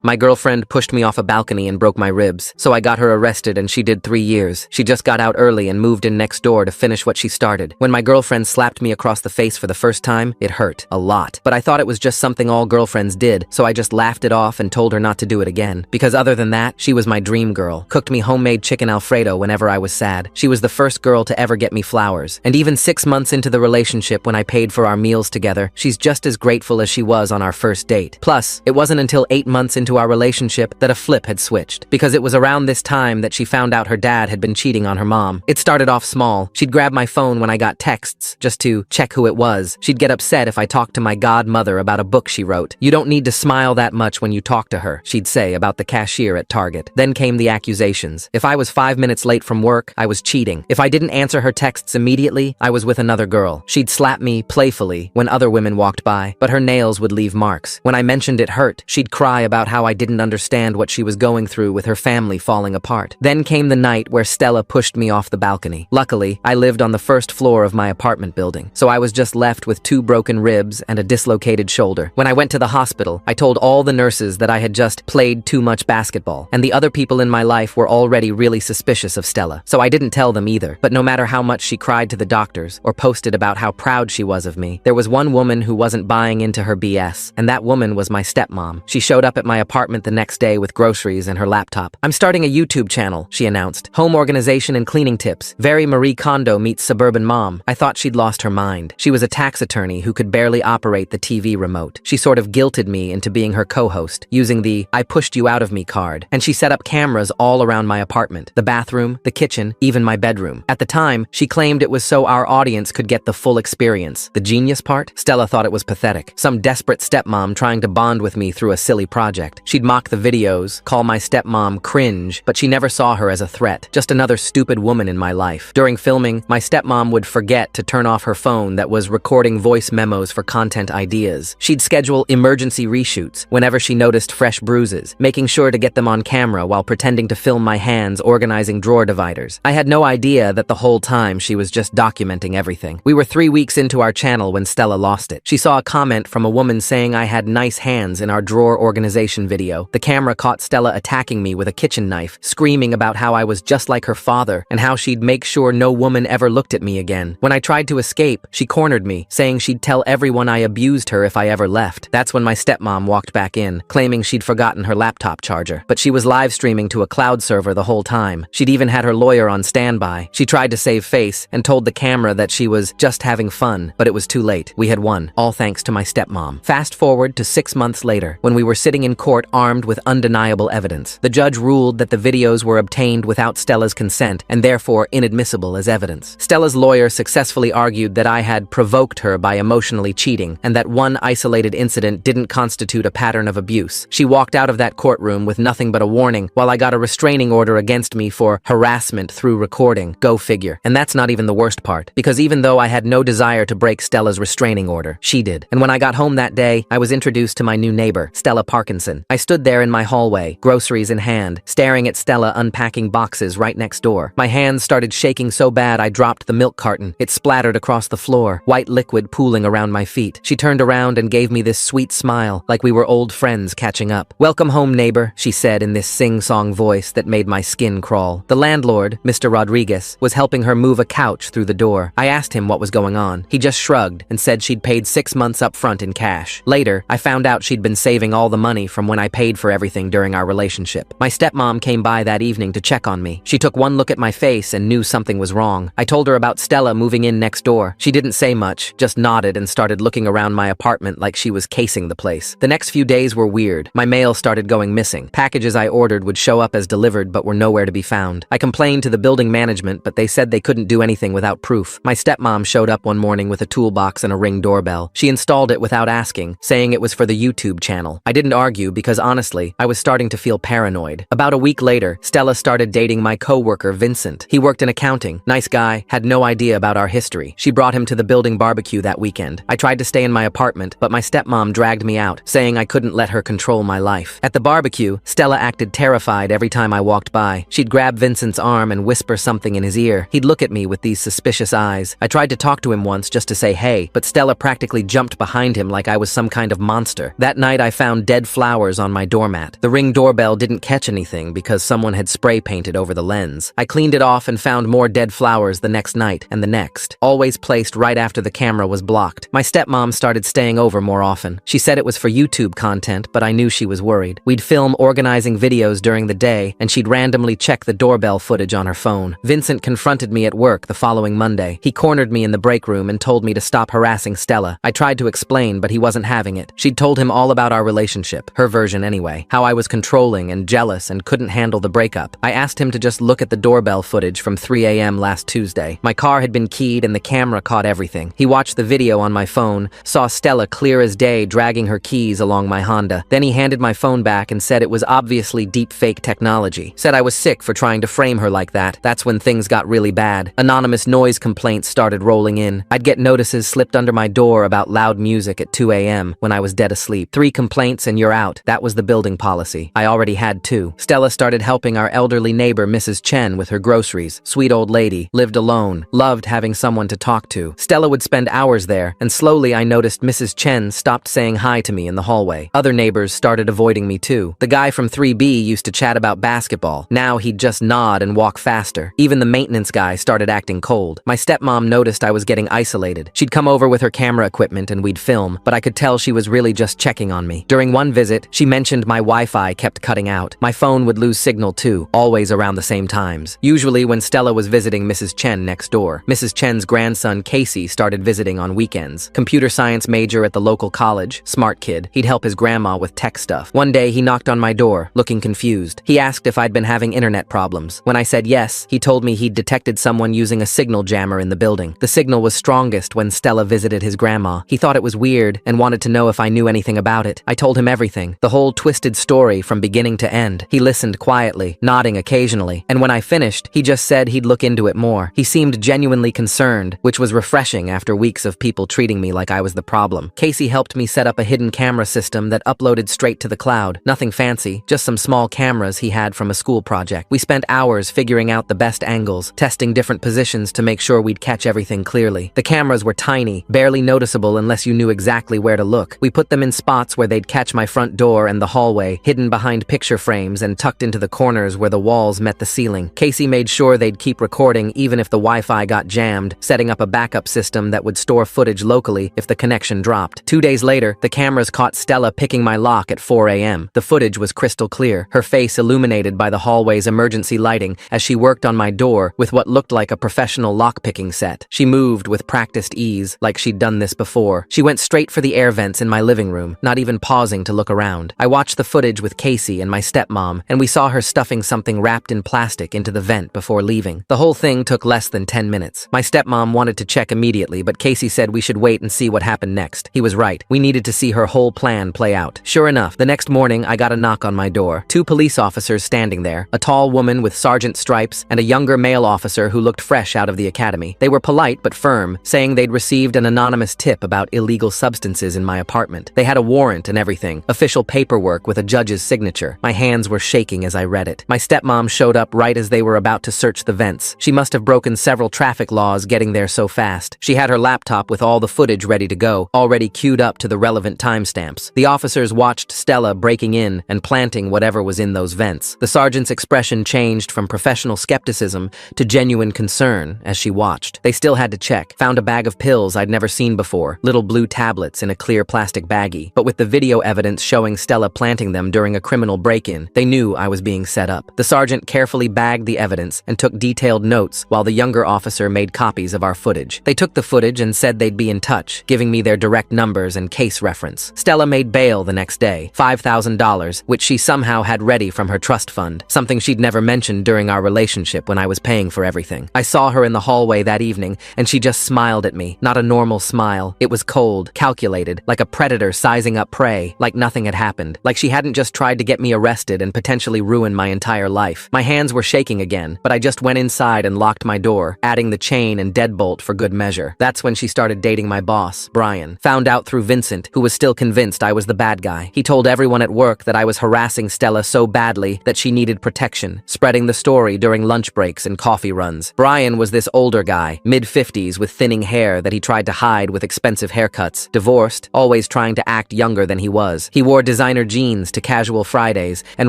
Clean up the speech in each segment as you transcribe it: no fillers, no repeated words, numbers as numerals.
My girlfriend pushed me off a balcony and broke my ribs, so I got her arrested and she did 3 years. She just got out early and moved in next door to finish what she started. When my girlfriend slapped me across the face for the first time, it hurt. A lot. But I thought it was just something all girlfriends did, so I just laughed it off and told her not to do it again. Because other than that, she was my dream girl. Cooked me homemade chicken Alfredo whenever I was sad. She was the first girl to ever get me flowers. And even 6 months into the relationship when I paid for our meals together, she's just as grateful as she was on our first date. Plus, it wasn't until 8 months into our relationship that a flip had switched, because it was around this time that she found out her dad had been cheating on her mom. It started off small. She'd grab my phone when I got texts just to check who it was. She'd get upset if I talked to my godmother about a book she wrote. "You don't need to smile that much when you talk to her," she'd say about the cashier at Target. Then came the accusations. If I was 5 minutes late from work, I was cheating. If I didn't answer her texts immediately, I was with another girl. She'd slap me playfully when other women walked by, but her nails would leave marks. When I mentioned it hurt, she'd cry about how I didn't understand what she was going through with her family falling apart. Then came the night where Stella pushed me off the balcony. Luckily, I lived on the first floor of my apartment building, so I was just left with 2 broken ribs and a dislocated shoulder. When I went to the hospital, I told all the nurses that I had just played too much basketball, and the other people in my life were already really suspicious of Stella, so I didn't tell them either. But no matter how much she cried to the doctors or posted about how proud she was of me, there was one woman who wasn't buying into her BS, and that woman was my stepmom. She showed up at my apartment the next day with groceries and her laptop. "I'm starting a YouTube channel," she announced. "Home organization and cleaning tips. Very Marie Kondo meets suburban mom." I thought she'd lost her mind. She was a tax attorney who could barely operate the TV remote. She sort of guilted me into being her co-host, using the "I pushed you out of me" card. And she set up cameras all around my apartment, the bathroom, the kitchen, even my bedroom. At the time, she claimed it was so our audience could get the full experience. The genius part? Stella thought it was pathetic. Some desperate stepmom trying to bond with me through a silly project. She'd mock the videos, call my stepmom cringe, but she never saw her as a threat, just another stupid woman in my life. During filming, my stepmom would forget to turn off her phone that was recording voice memos for content ideas. She'd schedule emergency reshoots whenever she noticed fresh bruises, making sure to get them on camera while pretending to film my hands organizing drawer dividers. I had no idea that the whole time she was just documenting everything. We were 3 weeks into our channel when Stella lost it. She saw a comment from a woman saying I had nice hands in our drawer organization video. The camera caught Stella attacking me with a kitchen knife, screaming about how I was just like her father and how she'd make sure no woman ever looked at me again. When I tried to escape, she cornered me, saying she'd tell everyone I abused her if I ever left. That's when my stepmom walked back in, claiming she'd forgotten her laptop charger. But she was live streaming to a cloud server the whole time. She'd even had her lawyer on standby. She tried to save face and told the camera that she was just having fun, but it was too late. We had won, all thanks to my stepmom. Fast forward to 6 months later, when we were sitting in court armed with undeniable evidence. The judge ruled that the videos were obtained without Stella's consent and therefore inadmissible as evidence. Stella's lawyer successfully argued that I had provoked her by emotionally cheating and that one isolated incident didn't constitute a pattern of abuse. She walked out of that courtroom with nothing but a warning, while I got a restraining order against me for harassment through recording. Go figure. And that's not even the worst part, because even though I had no desire to break Stella's restraining order, she did. And when I got home that day, I was introduced to my new neighbor, Stella Parkinson. I stood there in my hallway, groceries in hand, staring at Stella unpacking boxes right next door. My hands started shaking so bad I dropped the milk carton. It splattered across the floor, white liquid pooling around my feet. She turned around and gave me this sweet smile, like we were old friends catching up. "Welcome home, neighbor," she said in this sing-song voice that made my skin crawl. The landlord, Mr. Rodriguez, was helping her move a couch through the door. I asked him what was going on. He just shrugged and said she'd paid 6 months up front in cash. Later, I found out she'd been saving all the money from when I paid for everything during our relationship. My stepmom came by that evening to check on me. She took one look at my face and knew something was wrong. I told her about Stella moving in next door. She didn't say much, just nodded and started looking around my apartment like she was casing the place. The next few days were weird. My mail started going missing. Packages I ordered would show up as delivered but were nowhere to be found. I complained to the building management, but they said they couldn't do anything without proof. My stepmom showed up one morning with a toolbox and a Ring doorbell. She installed it without asking, saying it was for the YouTube channel. I didn't argue because honestly, I was starting to feel paranoid. About a week later, Stella started dating my co-worker, Vincent. He worked in accounting. Nice guy, had no idea about our history. She brought him to the building barbecue that weekend. I tried to stay in my apartment, but my stepmom dragged me out, saying I couldn't let her control my life. At the barbecue, Stella acted terrified every time I walked by. She'd grab Vincent's arm and whisper something in his ear. He'd look at me with these suspicious eyes. I tried to talk to him once just to say hey, but Stella practically jumped behind him like I was some kind of monster. That night I found dead flowers flowers on my doormat. The Ring doorbell didn't catch anything because someone had spray painted over the lens. I cleaned it off and found more dead flowers the next night and the next, always placed right after the camera was blocked. My stepmom started staying over more often. She said it was for YouTube content, but I knew she was worried. We'd film organizing videos during the day, and she'd randomly check the doorbell footage on her phone. Vincent confronted me at work the following Monday. He cornered me in the break room and told me to stop harassing Stella. I tried to explain, but he wasn't having it. She'd told him all about our relationship, her version anyway, how I was controlling and jealous and couldn't handle the breakup. I asked him to just look at the doorbell footage from 3 a.m. last Tuesday. My car had been keyed and the camera caught everything. He watched the video on my phone, saw Stella clear as day dragging her keys along my Honda. Then he handed my phone back and said it was obviously deep fake technology. Said I was sick for trying to frame her like that. That's when things got really bad. Anonymous noise complaints started rolling in. I'd get notices slipped under my door about loud music at 2 a.m. when I was dead asleep. 3 complaints and you're out. That was the building policy. I already had 2. Stella started helping our elderly neighbor Mrs. Chen with her groceries. Sweet old lady, lived alone, loved having someone to talk to. Stella would spend hours there, and slowly I noticed Mrs. Chen stopped saying hi to me in the hallway. Other neighbors started avoiding me too. The guy from 3B used to chat about basketball. Now he'd just nod and walk faster. Even the maintenance guy started acting cold. My stepmom noticed I was getting isolated. She'd come over with her camera equipment and we'd film, but I could tell she was really just checking on me. During one visit, she mentioned my Wi-Fi kept cutting out. My phone would lose signal too, always around the same times. Usually when Stella was visiting Mrs. Chen next door. Mrs. Chen's grandson Casey started visiting on weekends. Computer science major at the local college, smart kid. He'd help his grandma with tech stuff. One day he knocked on my door, looking confused. He asked if I'd been having internet problems. When I said yes, he told me he'd detected someone using a signal jammer in the building. The signal was strongest when Stella visited his grandma. He thought it was weird and wanted to know if I knew anything about it. I told him everything, the whole twisted story from beginning to end. He listened quietly, nodding occasionally, and when I finished, he just said he'd look into it more. He seemed genuinely concerned, which was refreshing after weeks of people treating me like I was the problem. Casey helped me set up a hidden camera system that uploaded straight to the cloud. Nothing fancy, just some small cameras he had from a school project. We spent hours figuring out the best angles, testing different positions to make sure we'd catch everything clearly. The cameras were tiny, barely noticeable unless you knew exactly where to look. We put them in spots where they'd catch my front door and the hallway, hidden behind picture frames and tucked into the corners where the walls met the ceiling. Casey made sure they'd keep recording even if the Wi-Fi got jammed, setting up a backup system that would store footage locally if the connection dropped. 2 days later, the cameras caught Stella picking my lock at 4 a.m. The footage was crystal clear, her face illuminated by the hallway's emergency lighting as she worked on my door with what looked like a professional lock-picking set. She moved with practiced ease, like she'd done this before. She went straight for the air vents in my living room, not even pausing to look around. I watched the footage with Casey and my stepmom, and we saw her stuffing something wrapped in plastic into the vent before leaving. The whole thing took less than 10 minutes. My stepmom wanted to check immediately, but Casey said we should wait and see what happened next. He was right. We needed to see her whole plan play out. Sure enough, the next morning I got a knock on my door. 2 police officers standing there, a tall woman with sergeant stripes and a younger male officer who looked fresh out of the academy. They were polite but firm, saying they'd received an anonymous tip about illegal substances in my apartment. They had a warrant and everything, official paperwork with a judge's signature. My hands were shaking as I read it. My stepmom showed up right as they were about to search the vents. She must have broken several traffic laws getting there so fast. She had her laptop with all the footage ready to go, already queued up to the relevant timestamps. The officers watched Stella breaking in and planting whatever was in those vents. The sergeant's expression changed from professional skepticism to genuine concern as she watched. They still had to check. Found a bag of pills I'd never seen before, little blue tablets in a clear plastic baggie. But with the video evidence showing Stella planting them during a criminal break-in, they knew I was being set up. The sergeant carefully bagged the evidence and took detailed notes while the younger officer made copies of our footage. They took the footage and said they'd be in touch, giving me their direct numbers and case reference. Stella made bail the next day, $5,000, which she somehow had ready from her trust fund, something she'd never mentioned during our relationship when I was paying for everything. I saw her in the hallway that evening, and she just smiled at me. Not a normal smile. It was cold, calculated, like a predator sizing up prey, like nothing had happened, like she hadn't just tried to get me arrested and potentially ruin my entire life. My hands were shaking again, but I just went inside and locked my door, adding the chain and deadbolt for good measure. That's when she started dating my boss, Brian. Found out through Vincent, who was still convinced I was the bad guy. He told everyone at work that I was harassing Stella so badly that she needed protection, spreading the story during lunch breaks and coffee runs. Brian was this older guy, mid-50s with thinning hair that he tried to hide with expensive haircuts, divorced, always trying to act younger than he was. He wore designer designer jeans to casual Fridays, and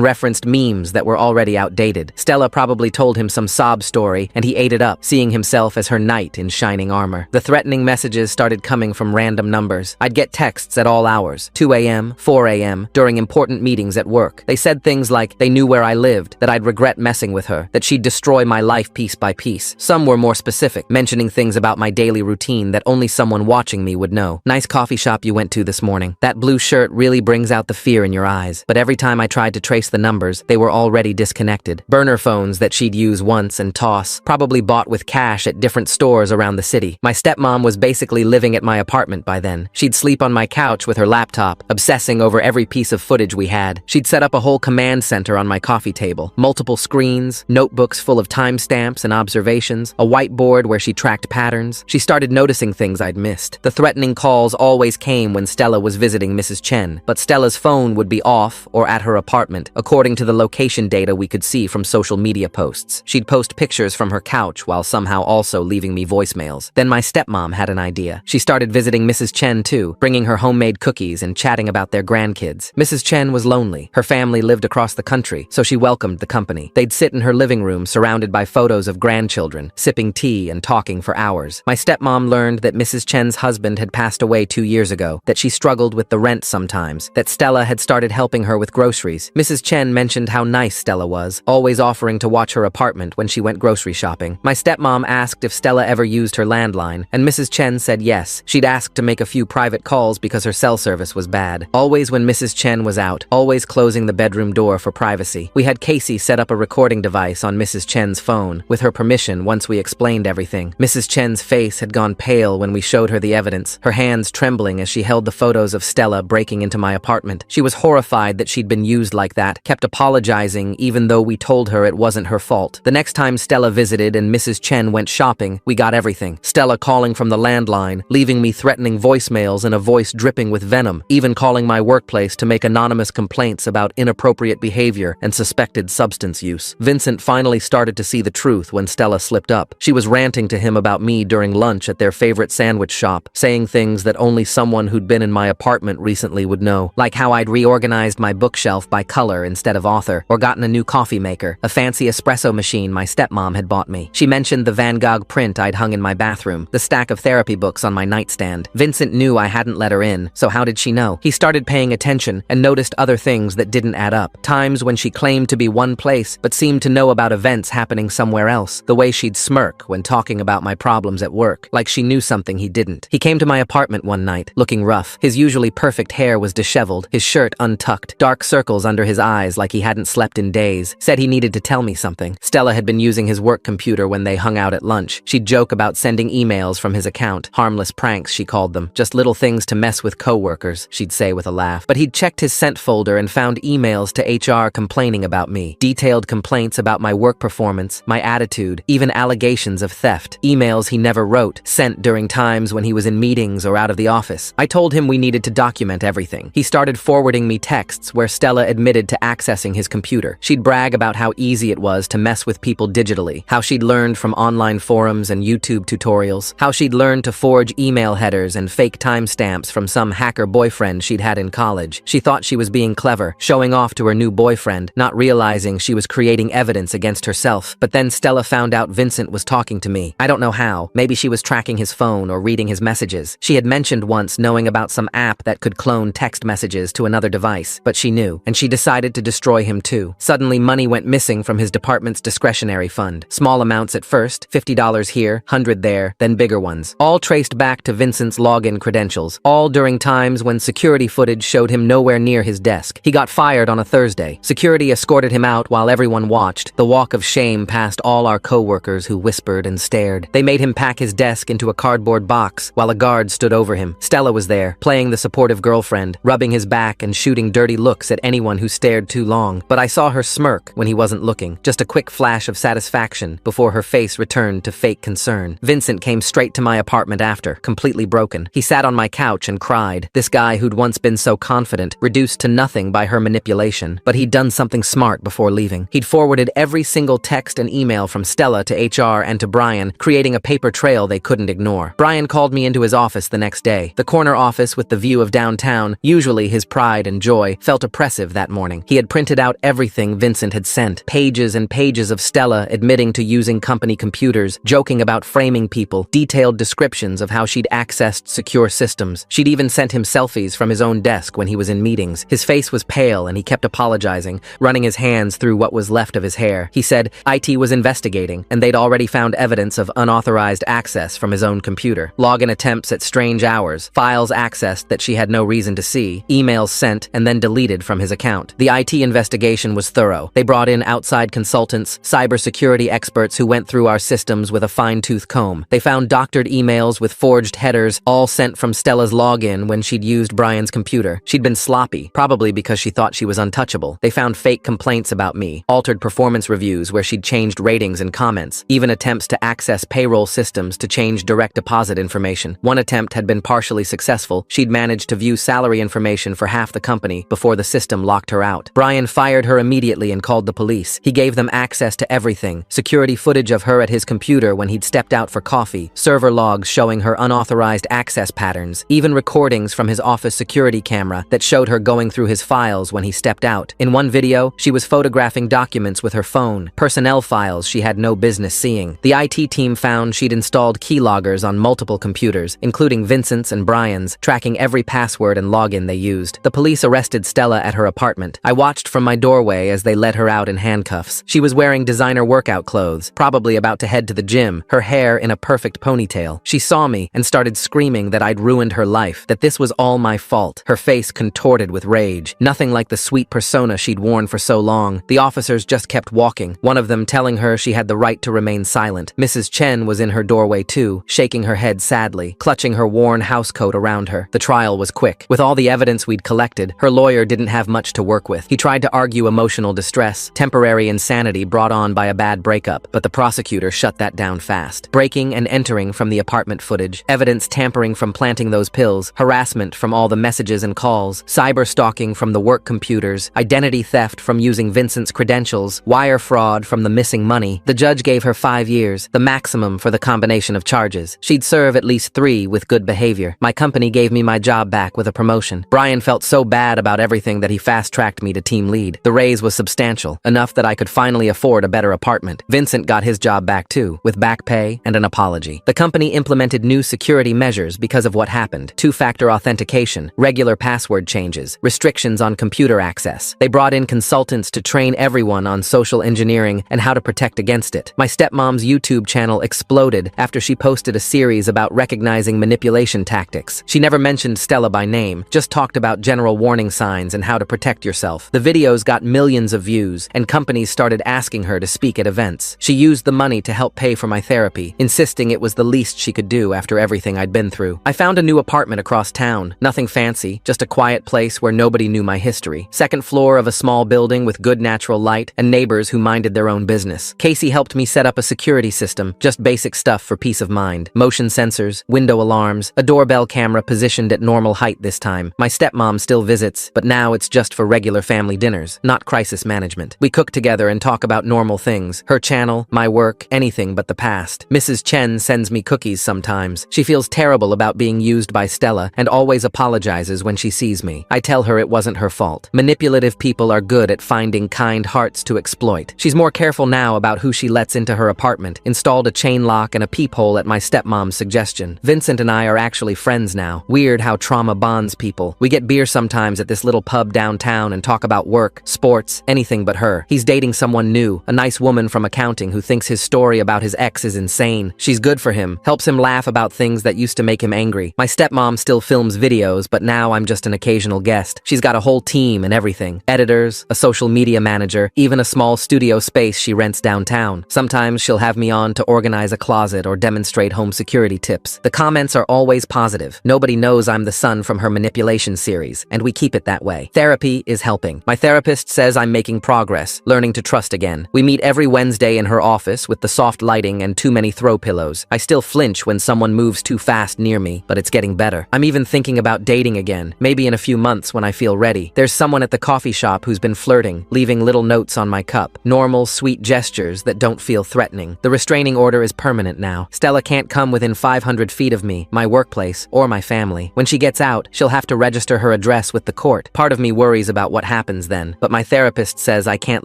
referenced memes that were already outdated. Stella probably told him some sob story, and he ate it up, seeing himself as her knight in shining armor. The threatening messages started coming from random numbers. I'd get texts at all hours, 2 a.m., 4 a.m., during important meetings at work. They said things like they knew where I lived, that I'd regret messing with her, that she'd destroy my life piece by piece. Some were more specific, mentioning things about my daily routine that only someone watching me would know. Nice coffee shop you went to this morning. That blue shirt really brings out the fear in your eyes. But every time I tried to trace the numbers, they were already disconnected. Burner phones that she'd use once and toss, probably bought with cash at different stores around the city. My stepmom was basically living at my apartment by then. She'd sleep on my couch with her laptop, obsessing over every piece of footage we had. She'd set up a whole command center on my coffee table. Multiple screens, notebooks full of timestamps and observations, a whiteboard where she tracked patterns. She started noticing things I'd missed. The threatening calls always came when Stella was visiting Mrs. Chen, but Stella's phone would be off or at her apartment, according to the location data we could see from social media posts. She'd post pictures from her couch while somehow also leaving me voicemails. Then my stepmom had an idea. She started visiting Mrs. Chen too, bringing her homemade cookies and chatting about their grandkids. Mrs. Chen was lonely. Her family lived across the country, so she welcomed the company. They'd sit in her living room surrounded by photos of grandchildren, sipping tea and talking for hours. My stepmom learned that Mrs. Chen's husband had passed away 2 years ago, that she struggled with the rent sometimes, that Stella had started helping her with groceries. Mrs. Chen mentioned how nice Stella was, always offering to watch her apartment when she went grocery shopping. My stepmom asked if Stella ever used her landline, and Mrs. Chen said yes. She'd asked to make a few private calls because her cell service was bad. Always when Mrs. Chen was out, always closing the bedroom door for privacy. We had Casey set up a recording device on Mrs. Chen's phone, with her permission once we explained everything. Mrs. Chen's face had gone pale when we showed her the evidence, her hands trembling as she held the photos of Stella breaking into my apartment. She was horrified that she'd been used like that, kept apologizing even though we told her it wasn't her fault. The next time Stella visited and Mrs. Chen went shopping, we got everything. Stella calling from the landline, leaving me threatening voicemails and a voice dripping with venom, even calling my workplace to make anonymous complaints about inappropriate behavior and suspected substance use. Vincent finally started to see the truth when Stella slipped up. She was ranting to him about me during lunch at their favorite sandwich shop, saying things that only someone who'd been in my apartment recently would know, like how I'd reorganized my bookshelf by color instead of author, or gotten a new coffee maker, a fancy espresso machine my stepmom had bought me. She mentioned the Van Gogh print I'd hung in my bathroom, the stack of therapy books on my nightstand. Vincent knew I hadn't let her in, so how did she know? He started paying attention and noticed other things that didn't add up. Times when she claimed to be one place, but seemed to know about events happening somewhere else. The way she'd smirk when talking about my problems at work, like she knew something he didn't. He came to my apartment one night, looking rough. His usually perfect hair was disheveled, his shirt untucked, dark circles under his eyes like he hadn't slept in days. Said he needed to tell me something. Stella had been using his work computer when they hung out at lunch. She'd joke about sending emails from his account. Harmless pranks, she called them. Just little things to mess with coworkers, she'd say with a laugh. But he'd checked his sent folder and found emails to HR complaining about me. Detailed complaints about my work performance, my attitude, even allegations of theft. Emails he never wrote, sent during times when he was in meetings or out of the office. I told him we needed to document everything. He started forwarding me texts where Stella admitted to accessing his computer. She'd brag about how easy it was to mess with people digitally, how she'd learned from online forums and YouTube tutorials, how she'd learned to forge email headers and fake timestamps from some hacker boyfriend she'd had in college. She thought she was being clever, showing off to her new boyfriend, not realizing she was creating evidence against herself. But then Stella found out Vincent was talking to me. I don't know how. Maybe she was tracking his phone or reading his messages. She had mentioned once knowing about some app that could clone text messages to another device, but she knew, and she decided to destroy him too. Suddenly, money went missing from his department's discretionary fund. Small amounts at first, $50 here, $100 there, then bigger ones. All traced back to Vincent's login credentials, all during times when security footage showed him nowhere near his desk. He got fired on a Thursday. Security escorted him out while everyone watched, the walk of shame past all our co-workers who whispered and stared. They made him pack his desk into a cardboard box while a guard stood over him. Stella was there, playing the supportive girlfriend, rubbing his back and shooting dirty looks at anyone who stared too long. But I saw her smirk when he wasn't looking, just a quick flash of satisfaction before her face returned to fake concern. Vincent came straight to my apartment after, completely broken. He sat on my couch and cried. This guy who'd once been so confident, reduced to nothing by her manipulation. But he'd done something smart before leaving. He'd forwarded every single text and email from Stella to HR and to Brian, creating a paper trail they couldn't ignore. Brian called me into his office the next day. The corner office with the view of downtown, usually his pride and joy, felt oppressive that morning. He had printed out everything Vincent had sent, pages and pages of Stella admitting to using company computers, joking about framing people, detailed descriptions of how she'd accessed secure systems. She'd even sent him selfies from his own desk when he was in meetings. His face was pale and he kept apologizing, running his hands through what was left of his hair. He said IT was investigating and they'd already found evidence of unauthorized access from his own computer. Login attempts at strange hours, files accessed that she had no reason to see, emails sent and then deleted from his account. The IT investigation was thorough. They brought in outside consultants, cybersecurity experts who went through our systems with a fine-tooth comb. They found doctored emails with forged headers, all sent from Stella's login when she'd used Brian's computer. She'd been sloppy, probably because she thought she was untouchable. They found fake complaints about me, altered performance reviews where she'd changed ratings and comments, even attempts to access payroll systems to change direct deposit information. One attempt had been partially successful. She'd managed to view salary information for half the company before the system locked her out. Brian fired her immediately and called the police. He gave them access to everything, security footage of her at his computer when he'd stepped out for coffee, server logs showing her unauthorized access patterns, even recordings from his office security camera that showed her going through his files when he stepped out. In one video, she was photographing documents with her phone, personnel files she had no business seeing. The IT team found she'd installed keyloggers on multiple computers, including Vincent's and Brian's, tracking every password and login they used. The police arrested Stella at her apartment. I watched from my doorway as they led her out in handcuffs. She was wearing designer workout clothes, probably about to head to the gym, her hair in a perfect ponytail. She saw me and started screaming that I'd ruined her life, that this was all my fault, her face contorted with rage. Nothing like the sweet persona she'd worn for so long. The officers just kept walking, one of them telling her she had the right to remain silent. Mrs. Chen was in her doorway too, shaking her head sadly, clutching her worn housecoat around her. The trial was quick. With all the evidence we'd collected, her lawyer didn't have much to work with. He tried to argue emotional distress, temporary insanity brought on by a bad breakup, but the prosecutor shut that down fast. Breaking and entering from the apartment footage, evidence tampering from planting those pills, harassment from all the messages and calls, cyber stalking from the work computers, identity theft from using Vincent's credentials, wire fraud from the missing money. The judge gave her 5 years, the maximum for the combination of charges. She'd serve at least 3 with good behavior. My company gave me my job back with a promotion. Brian felt so bad about everything that he fast-tracked me to team lead. The raise was substantial, enough that I could finally afford a better apartment. Vincent got his job back too, with back pay and an apology. The company implemented new security measures because of what happened. 2-factor authentication, regular password changes, restrictions on computer access. They brought in consultants to train everyone on social engineering and how to protect against it. My stepmom's YouTube channel exploded after she posted a series about recognizing manipulation tactics. She never mentioned Stella by name, just talked about general warning signs and how to protect yourself. The videos got millions of views, and companies started asking her to speak at events. She used the money to help pay for my therapy, insisting it was the least she could do after everything I'd been through. I found a new apartment across town. Nothing fancy, just a quiet place where nobody knew my history. Second floor of a small building with good natural light and neighbors who minded their own business. Casey helped me set up a security system, just basic stuff for peace of mind. Motion sensors, window alarms, a doorbell camera positioned at normal height this time. My stepmom still visits, but now it's just for regular family dinners, not crisis management. We cook together and talk about normal things. Her channel, my work, anything but the past. Mrs. Chen sends me cookies sometimes. She feels terrible about being used by Stella and always apologizes when she sees me. I tell her it wasn't her fault. Manipulative people are good at finding kind hearts to exploit. She's more careful now about who she lets into her apartment, installed a chain lock and a peephole at my stepmom's suggestion. Vincent and I are actually friends now. Weird how trauma bonds people. We get beer sometimes at this little pub downtown and talk about work, sports, anything but her. He's dating someone new, a nice woman from accounting who thinks his story about his ex is insane. She's good for him, helps him laugh about things that used to make him angry. My stepmom still films videos, but now I'm just an occasional guest. She's got a whole team and everything. Editors, a social media manager, even a small studio space she rents downtown. Sometimes she'll have me on to organize a closet or demonstrate home security tips. The comments are always positive. Nobody knows I'm the son from her manipulation series, and we keep it that way. Therapy is helping. My therapist says I'm making progress, learning to trust again. We meet every Wednesday in her office with the soft lighting and too many throw pillows. I still flinch when someone moves too fast near me, but it's getting better. I'm even thinking about dating again, maybe in a few months when I feel ready. There's someone at the coffee shop who's been flirting, leaving little notes on my cup. Normal, sweet gestures that don't feel threatening. The restraining order is permanent now. Stella can't come within 500 feet of me, my workplace, or my family. When she gets out, she'll have to register her address address with the court. Part of me worries about what happens then, but my therapist says I can't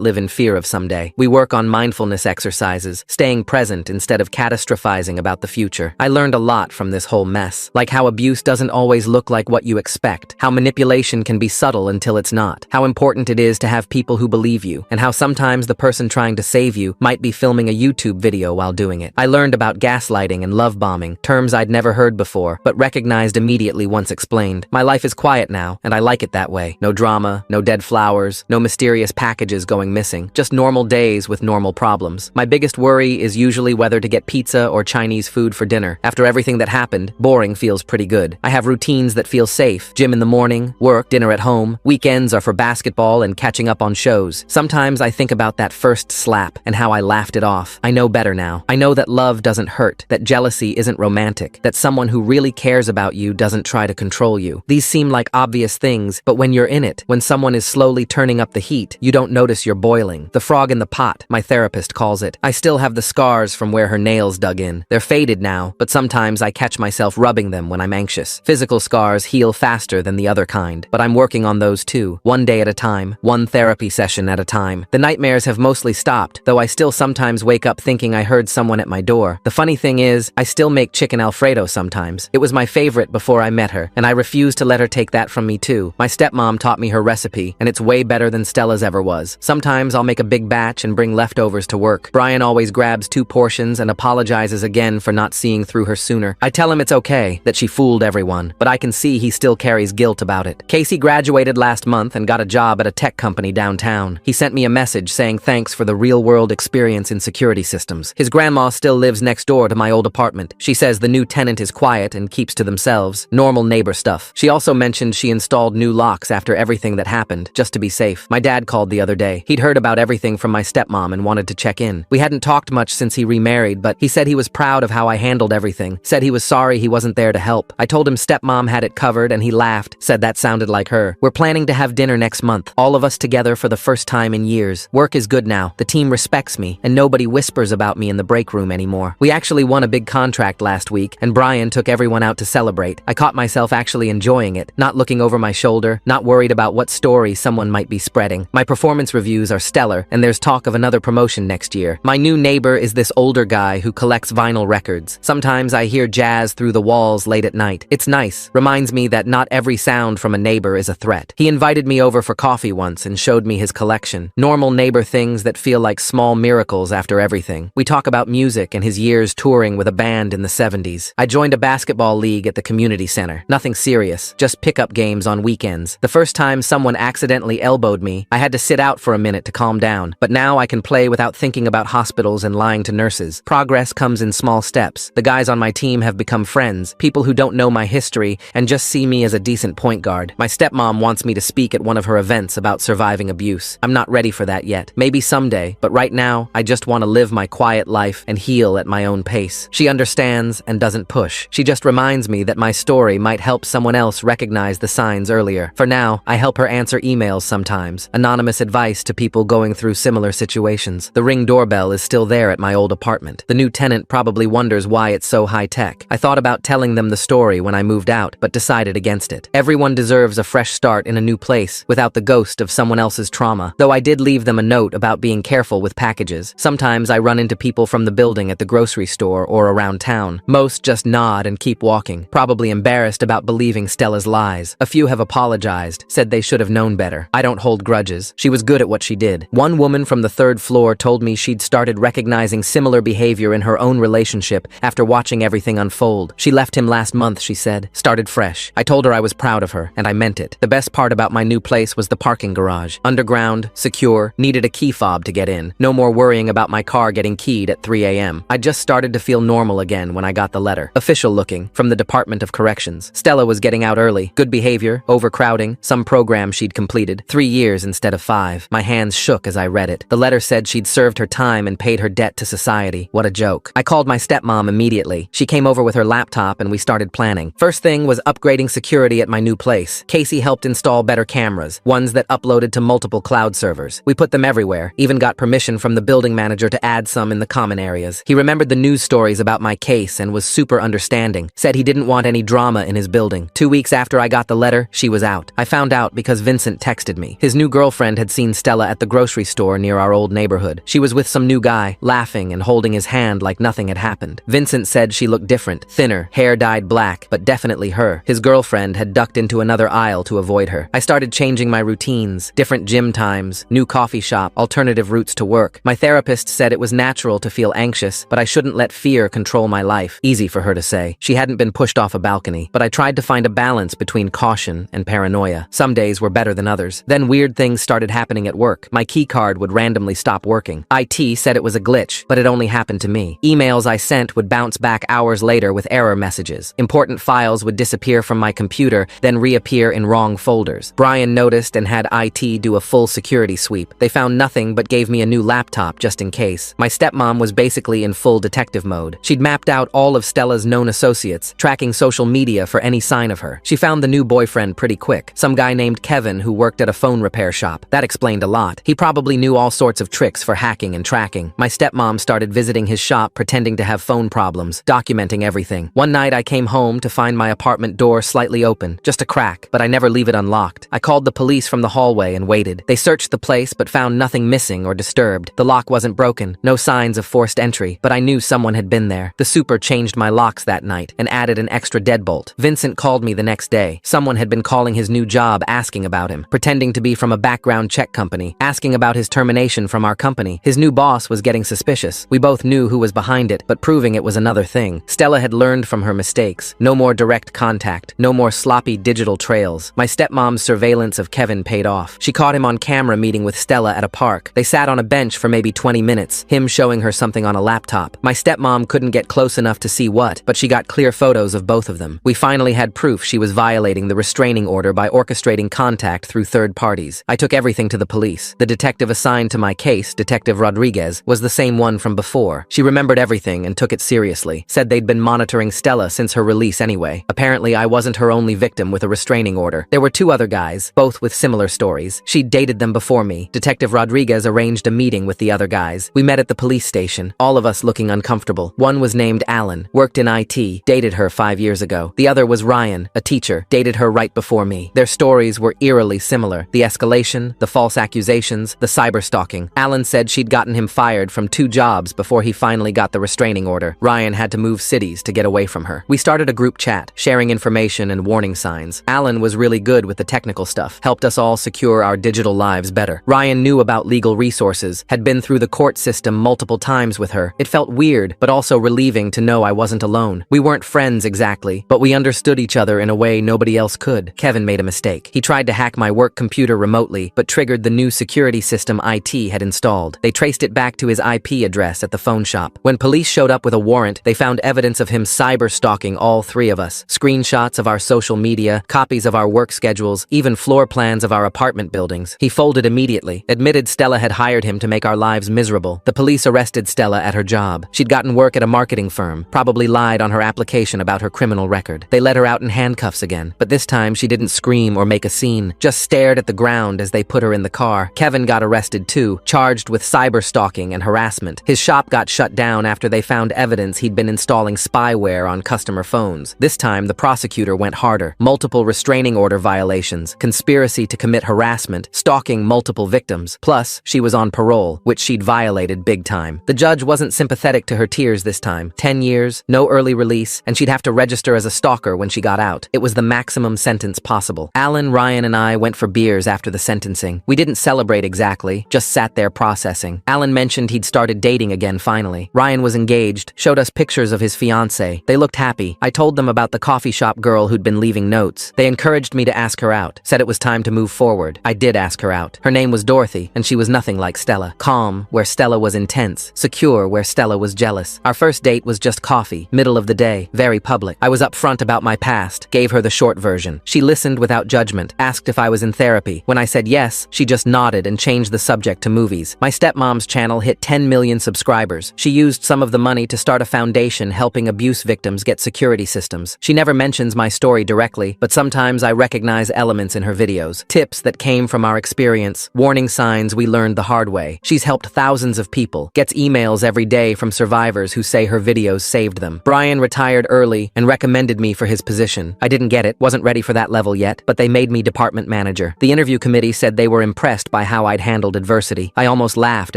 live in fear of someday. We work on mindfulness exercises, staying present instead of catastrophizing about the future. I learned a lot from this whole mess, like how abuse doesn't always look like what you expect, how manipulation can be subtle until it's not, how important it is to have people who believe you, and how sometimes the person trying to save you might be filming a YouTube video while doing it. I learned about gaslighting and love bombing, terms I'd never heard before, but recognized immediately once explained. My life is quiet now, and I like it that way. No drama, no dead flowers, no mysterious packages going missing, just normal days with normal problems. My biggest worry is usually whether to get pizza or Chinese food for dinner. After everything that happened, boring feels pretty good. I have routines that feel safe. Gym in the morning, work, dinner at home. Weekends are for basketball and catching up on shows. Sometimes I think about that first slap and how I laughed it off. I know better now. I know that love doesn't hurt, that jealousy isn't romantic, that someone who really cares about you doesn't try to control you. These seem like obvious things, but when you're in it, when someone is slowly turning up the heat, you don't notice you're boiling. The frog in the pot, my therapist calls it. I still have the scars from where her nails dug in. They're faded now, but sometimes I catch myself rubbing them when I'm anxious. Physical scars heal faster than the other kind, but I'm working on those too, one day at a time, one therapy session at a time. The nightmares have mostly stopped, though I still sometimes wake up thinking I heard someone at my door. The funny thing is, I still make chicken Alfredo sometimes. It was my favorite before I met her, and I refuse to let her take that from me too. My stepmom taught me her recipe, and it's way better than Stella's ever was. Sometimes I'll make a big batch and bring leftovers to work. Brian always grabs 2 portions and apologizes again for not seeing through her sooner. I tell him it's okay, that she fooled everyone, but I can see he still carries guilt about it. Casey graduated last month and got a job at a tech company downtown. He sent me a message saying thanks for the real-world experience in security systems. His grandma still lives next door to my old apartment. She says the new tenant is quiet and keeps to themselves. Normal neighbor stuff. She also mentioned she installed new locks after everything that happened, just to be safe. My dad called the other day. He'd heard about everything from my stepmom and wanted to check in. We hadn't talked much since he remarried, but he said he was proud of how I handled everything. Said he was sorry he wasn't there to help. I told him stepmom had it covered and he laughed, said that sounded like her. We're planning to have dinner next month, all of us together for the first time in years. Work is good now. The team respects me, and nobody whispers about me in the break room anymore. We actually won a big contract last week, and Brian took everyone out to celebrate. I caught myself actually enjoying it, not looking over my shoulder, not worried about what story someone might be spreading. My performance reviews are stellar, and there's talk of another promotion next year. My new neighbor is this older guy who collects vinyl records. Sometimes I hear jazz through the walls late at night. It's nice. Reminds me that not every sound from a neighbor is a threat. He invited me over for coffee once and showed me his collection. Normal neighbor things that feel like small miracles after everything. We talk about music and his years touring with a band in the 70s. I joined a basketball league at the community center. Nothing serious, just pickup games on weekends. The first time someone accidentally elbowed me, I had to sit out for a minute to calm down. But now I can play without thinking about hospitals and lying to nurses. Progress comes in small steps. The guys on my team have become friends, people who don't know my history and just see me as a decent point guard. My stepmom wants me to speak at one of her events about surviving abuse. I'm not ready for that yet. Maybe someday, but right now, I just want to live my quiet life and heal at my own pace. She understands and doesn't push. She just reminds me that my story might help someone else recognize the signs earlier. For now, I help her answer emails sometimes, anonymous advice to people going through similar situations. The Ring doorbell is still there at my old apartment. The new tenant probably wonders why it's so high-tech. I thought about telling them the story when I moved out, but decided against it. Everyone deserves a fresh start in a new place, without the ghost of someone else's trauma. Though I did leave them a note about being careful with packages. Sometimes I run into people from the building at the grocery store or around town. Most just nod and keep walking, probably embarrassed about believing Stella's lies. A few have apologized, said they should have known better. I don't hold grudges. She was good at what she did. One woman from the 3rd floor told me she'd started recognizing similar behavior in her own relationship after watching everything unfold. She left him last month, she said. Started fresh. I told her I was proud of her, and I meant it. The best part about my new place was the parking garage. Underground, secure, needed a key fob to get in. No more worrying about my car getting keyed at 3 a.m. I just started to feel normal again when I got the letter. Official looking, from the Department of Corrections. Stella was getting out early. Good behavior, overcrowding, some program she'd completed. 3 years instead of 5. My hands shook as I read it. The letter said she'd served her time and paid her debt to society. What a joke. I called my stepmom immediately. She came over with her laptop and we started planning. First thing was upgrading security at my new place. Casey helped install better cameras, ones that uploaded to multiple cloud servers. We put them everywhere, even got permission from the building manager to add some in the common areas. He remembered the news stories about my case and was super understanding. Said he didn't want any drama in his building. 2 weeks after I got the letter, she was out. I found out because Vincent texted me. His new girlfriend had seen Stella at the grocery store near our old neighborhood. She was with some new guy, laughing and holding his hand like nothing had happened. Vincent said she looked different, thinner, hair dyed black, but definitely her. His girlfriend had ducked into another aisle to avoid her. I started changing my routines, different gym times, new coffee shop, alternative routes to work. My therapist said it was natural to feel anxious, but I shouldn't let fear control my life. Easy for her to say. She hadn't been pushed off a balcony, but I tried to find a balance between caution and paranoia. Some days were better than others. Then weird things started happening at work. My key card would randomly stop working. IT said it was a glitch, but it only happened to me. Emails I sent would bounce back hours later with error messages. Important files would disappear from my computer, then reappear in wrong folders. Brian noticed and had IT do a full security sweep. They found nothing but gave me a new laptop just in case. My stepmom was basically in full detective mode. She'd mapped out all of Stella's known associates, tracking social media for any sign of her. She found the new boyfriend pretty quick. Some guy named Kevin who worked at a phone repair shop. That explained a lot. He probably knew all sorts of tricks for hacking and tracking. My stepmom started visiting his shop pretending to have phone problems, documenting everything. One night I came home to find my apartment door slightly open, just a crack, but I never leave it unlocked. I called the police from the hallway and waited. They searched the place but found nothing missing or disturbed. The lock wasn't broken, no signs of forced entry, but I knew someone had been there. The super changed my locks that night and added an extra deadbolt. Vincent called me the next day. Someone had been calling his new job asking about him, pretending to be from a background check company, asking about his termination from our company. His new boss was getting suspicious. We both knew who was behind it, but proving it was another thing. Stella had learned from her mistakes. No more direct contact, no more sloppy digital trails. My stepmom's surveillance of Kevin paid off. She caught him on camera meeting with Stella at a park. They sat on a bench for maybe 20 minutes, him showing her something on a laptop. My stepmom couldn't get close enough to see what, but she got clear photos of both of them. We finally had proof she was violating the restraining order by orchestrating contact through third parties. I took everything to the police. The detective assigned to my case, Detective Rodriguez, was the same one from before. She remembered everything and took it seriously. Said they'd been monitoring Stella since her release anyway. Apparently, I wasn't her only victim with a restraining order. There were two other guys, both with similar stories. She'd dated them before me. Detective Rodriguez arranged a meeting with the other guys. We met at the police station, all of us looking uncomfortable. One was named Alan, worked in IT, dated her 5 years ago. The other was Ryan, a teacher, dated her right before me. Their stories were eerily similar. The escalation, the false accusations, the cyberstalking. Alan said she'd gotten him fired from 2 jobs before he finally got the restraining order. Ryan had to move cities to get away from her. We started a group chat, sharing information and warning signs. Alan was really good with the technical stuff, helped us all secure our digital lives better. Ryan knew about legal resources, had been through the court system multiple times with her. It felt weird, but also relieving to know I wasn't alone. We weren't friends exactly, but we understood each other in a way nobody else could. Kevin made a mistake. He tried to hack my work computer remotely, but triggered the new security system IT had installed. They traced it back to his IP address at the phone shop. When police showed up with a warrant, they found evidence of him cyber-stalking all 3 of us. Screenshots of our social media, copies of our work schedules, even floor plans of our apartment buildings. He folded immediately, admitted Stella had hired him to make our lives miserable. The police arrested Stella at her job. She'd gotten work at a marketing firm, probably lied on her application about her criminal record. They let her out in handcuffs again, but this time she didn't scream or make a scene, just stared at the ground as they put her in the car. Kevin got arrested too, charged with cyber-stalking and harassment. His shop got shut down after they found evidence he'd been installing spyware on customer phones. This time, the prosecutor went harder. Multiple restraining order violations, conspiracy to commit harassment, stalking multiple victims. Plus, she was on parole, which she'd violated big time. The judge wasn't sympathetic to her tears this time. 10 years, no early release, and she'd have to register as a stalker when she got out. It was the maximum sentence possible. Alan, Ryan, and I went for beers after the sentencing. We didn't celebrate exactly, just sat there processing. Alan mentioned he'd started dating again finally. Ryan was engaged, showed us pictures of his fiancée. They looked happy. I told them about the coffee shop girl who'd been leaving notes. They encouraged me to ask her out, said it was time to move forward. I did ask her out. Her name was Dorothy, and she was nothing like Stella. Calm, where Stella was intense. Secure, where Stella was jealous. Our first date was just coffee, middle of the day, very public. I was upfront about my past, gave her the short version. She listened without judgment, asked if I was in therapy. When I said yes, she just nodded and changed the subject to movies. My stepmom's channel hit 10 million subscribers. She used some of the money to start a foundation helping abuse victims get security systems. She never mentions my story directly, but sometimes I recognize elements in her videos. Tips that came from our experience, warning signs we learned the hard way. She's helped thousands of people, gets emails every day from survivors who say her videos saved them. Brian retired early and recommended me for his position. I didn't get it, wasn't ready ready for that level yet, but they made me department manager. The interview committee said they were impressed by how I'd handled adversity. I almost laughed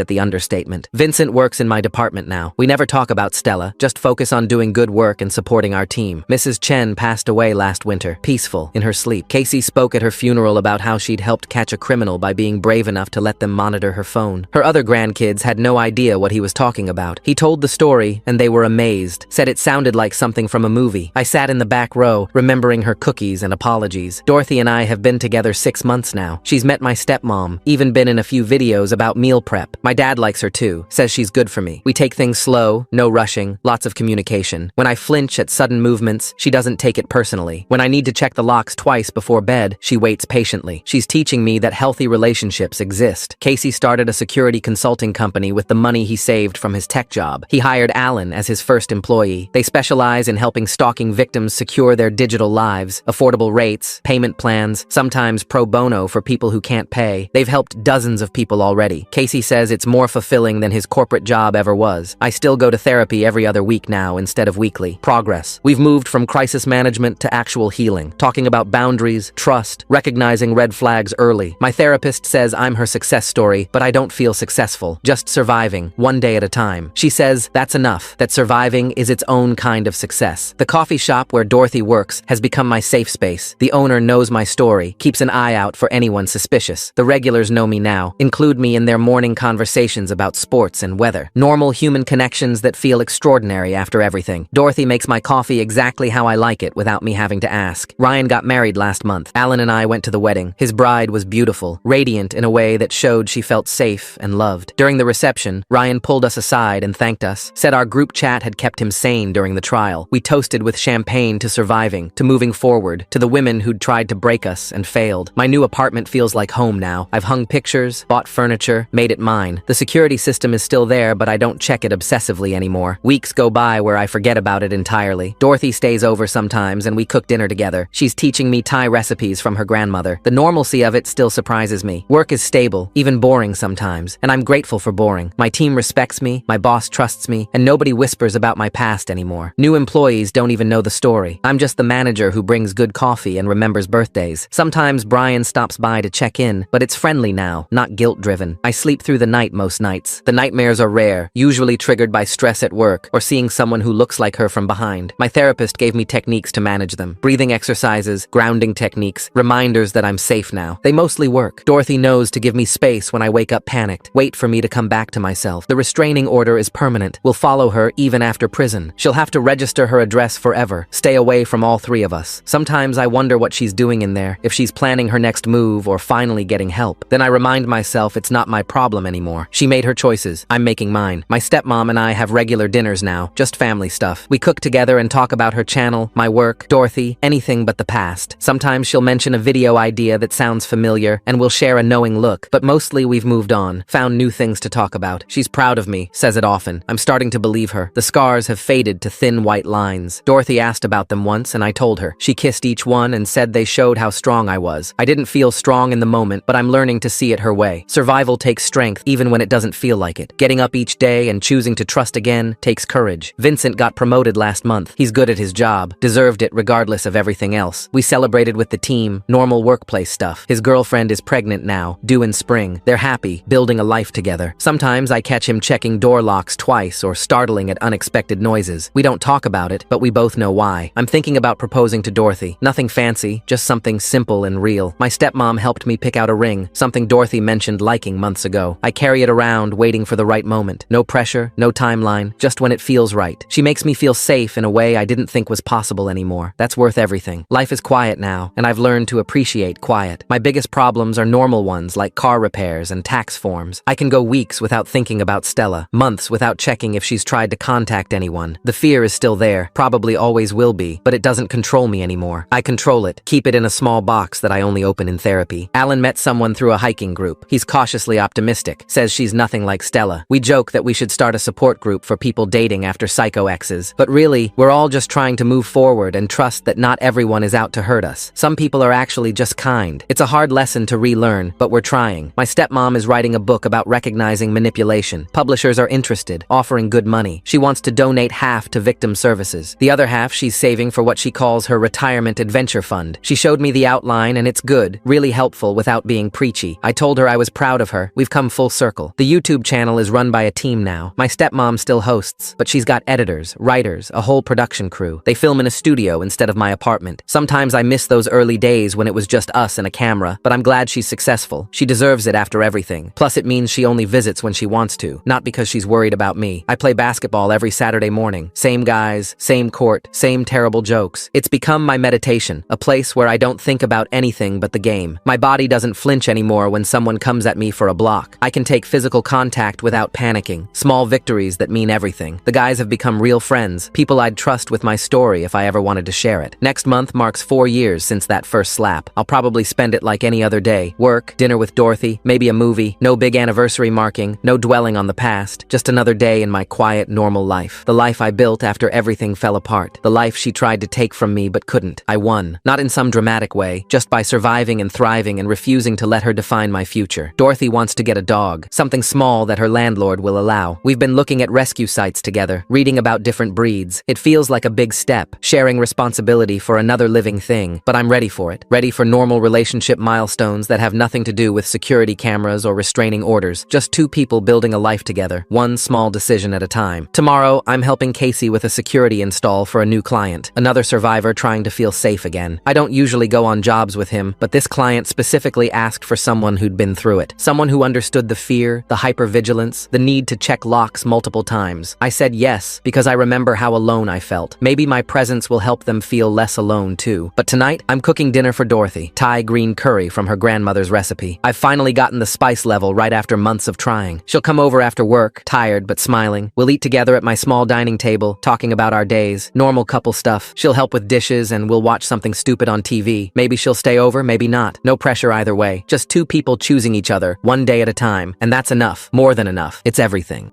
at the understatement. Vincent works in my department now. We never talk about Stella, just focus on doing good work and supporting our team. Mrs. Chen passed away last winter, peaceful, in her sleep. Casey spoke at her funeral about how she'd helped catch a criminal by being brave enough to let them monitor her phone. Her other grandkids had no idea what he was talking about. He told the story, and they were amazed, said it sounded like something from a movie. I sat in the back row, remembering her cookies and apologies. Dorothy and I have been together 6 months now. She's met my stepmom, even been in a few videos about meal prep. My dad likes her too, says she's good for me. We take things slow, no rushing, lots of communication. When I flinch at sudden movements, she doesn't take it personally. When I need to check the locks twice before bed, she waits patiently. She's teaching me that healthy relationships exist. Casey started a security consulting company with the money he saved from his tech job. He hired Alan as his first employee. They specialize in helping stalking victims secure their digital lives, affordable rates, payment plans, sometimes pro bono for people who can't pay. They've helped dozens of people already. Casey says it's more fulfilling than his corporate job ever was. I still go to therapy every other week now instead of weekly. Progress. We've moved from crisis management to actual healing, talking about boundaries, trust, recognizing red flags early. My therapist says I'm her success story, but I don't feel successful, just surviving, one day at a time. She says that's enough, that surviving is its own kind of success. The coffee shop where Dorothy works has become my safe space. The owner knows my story, keeps an eye out for anyone suspicious. The regulars know me now, include me in their morning conversations about sports and weather. Normal human connections that feel extraordinary after everything. Dorothy makes my coffee exactly how I like it without me having to ask. Ryan got married last month. Alan and I went to the wedding. His bride was beautiful, radiant in a way that showed she felt safe and loved. During the reception, Ryan pulled us aside and thanked us, said our group chat had kept him sane during the trial. We toasted with champagne to surviving, to moving forward, to the women who'd tried to break us and failed. My new apartment feels like home now. I've hung pictures, bought furniture, made it mine. The security system is still there, but I don't check it obsessively anymore. Weeks go by where I forget about it entirely. Dorothy stays over sometimes and we cook dinner together. She's teaching me Thai recipes from her grandmother. The normalcy of it still surprises me. Work is stable, even boring sometimes, and I'm grateful for boring. My team respects me, my boss trusts me, and nobody whispers about my past anymore. New employees don't even know the story. I'm just the manager who brings good coffee and remembers birthdays. Sometimes Brian stops by to check in, but it's friendly now, not guilt-driven. I sleep through the night most nights. The nightmares are rare, usually triggered by stress at work or seeing someone who looks like her from behind. My therapist gave me techniques to manage them. Breathing exercises, grounding techniques, reminders that I'm safe now. They mostly work. Dorothy knows to give me space when I wake up panicked, wait for me to come back to myself. The restraining order is permanent. We'll follow her even after prison. She'll have to register her address forever, stay away from all three of us. Sometimes I wonder what she's doing in there, if she's planning her next move or finally getting help. Then I remind myself it's not my problem anymore. She made her choices. I'm making mine. My stepmom and I have regular dinners now, just family stuff. We cook together and talk about her channel, my work, Dorothy, anything but the past. Sometimes she'll mention a video idea that sounds familiar, and we'll share a knowing look, but mostly we've moved on, found new things to talk about. She's proud of me, says it often. I'm starting to believe her. The scars have faded to thin white lines. Dorothy asked about them once, and I told her. She kissed each one and said they showed how strong I was. I didn't feel strong in the moment, but I'm learning to see it her way. Survival takes strength, even when it doesn't feel like it. Getting up each day and choosing to trust again takes courage. Vincent got promoted last month. He's good at his job, deserved it regardless of everything else. We celebrated with the team, normal workplace stuff. His girlfriend is pregnant now, due in spring. They're happy, building a life together. Sometimes I catch him checking door locks twice or startling at unexpected noises. We don't talk about it, but we both know why. I'm thinking about proposing to Dorothy. Nothing fancy, just something simple and real. My stepmom helped me pick out a ring, something Dorothy mentioned liking months ago. I carry it around, waiting for the right moment. No pressure, no timeline, just when it feels right. She makes me feel safe in a way I didn't think was possible anymore. That's worth everything. Life is quiet now, and I've learned to appreciate quiet. My biggest problems are normal ones like car repairs and tax forms. I can go weeks without thinking about Stella, months without checking if she's tried to contact anyone. The fear is still there, probably always will be, but it doesn't control me anymore. I control it, keep it in a small box that I only open in therapy. Alan met someone through a hiking group. He's cautiously optimistic, says she's nothing like Stella. We joke that we should start a support group for people dating after psycho exes, but really, we're all just trying to move forward and trust that not everyone is out to hurt us. Some people are actually just kind. It's a hard lesson to relearn, but we're trying. My stepmom is writing a book about recognizing manipulation. Publishers are interested, offering good money. She wants to donate half to victim services. The other half she's saving for what she calls her retirement advantage adventure fund. She showed me the outline and it's good, really helpful without being preachy. I told her I was proud of her. We've come full circle. The YouTube channel is run by a team now. My stepmom still hosts, but she's got editors, writers, a whole production crew. They film in a studio instead of my apartment. Sometimes I miss those early days when it was just us and a camera, but I'm glad she's successful. She deserves it after everything. Plus it means she only visits when she wants to, not because she's worried about me. I play basketball every Saturday morning. Same guys, same court, same terrible jokes. It's become my meditation, a place where I don't think about anything but the game. My body doesn't flinch anymore when someone comes at me for a block. I can take physical contact without panicking. Small victories that mean everything. The guys have become real friends, people I'd trust with my story if I ever wanted to share it. Next month marks 4 years since that first slap. I'll probably spend it like any other day. Work, dinner with Dorothy, maybe a movie, no big anniversary marking, no dwelling on the past, just another day in my quiet, normal life. The life I built after everything fell apart. The life she tried to take from me but couldn't. I won. Not in some dramatic way, just by surviving and thriving and refusing to let her define my future. Dorothy wants to get a dog, something small that her landlord will allow. We've been looking at rescue sites together, reading about different breeds. It feels like a big step, sharing responsibility for another living thing, but I'm ready for it. Ready for normal relationship milestones that have nothing to do with security cameras or restraining orders. Just two people building a life together, one small decision at a time. Tomorrow, I'm helping Casey with a security install for a new client, another survivor trying to feel safe again. I don't usually go on jobs with him, but this client specifically asked for someone who'd been through it. Someone who understood the fear, the hypervigilance, the need to check locks multiple times. I said yes, because I remember how alone I felt. Maybe my presence will help them feel less alone too. But tonight, I'm cooking dinner for Dorothy. Thai green curry from her grandmother's recipe. I've finally gotten the spice level right after months of trying. She'll come over after work, tired but smiling. We'll eat together at my small dining table, talking about our days, normal couple stuff. She'll help with dishes and we'll watch something stupid on TV. Maybe she'll stay over, maybe not. No pressure either way. Just two people choosing each other, one day at a time. And that's enough. More than enough. It's everything.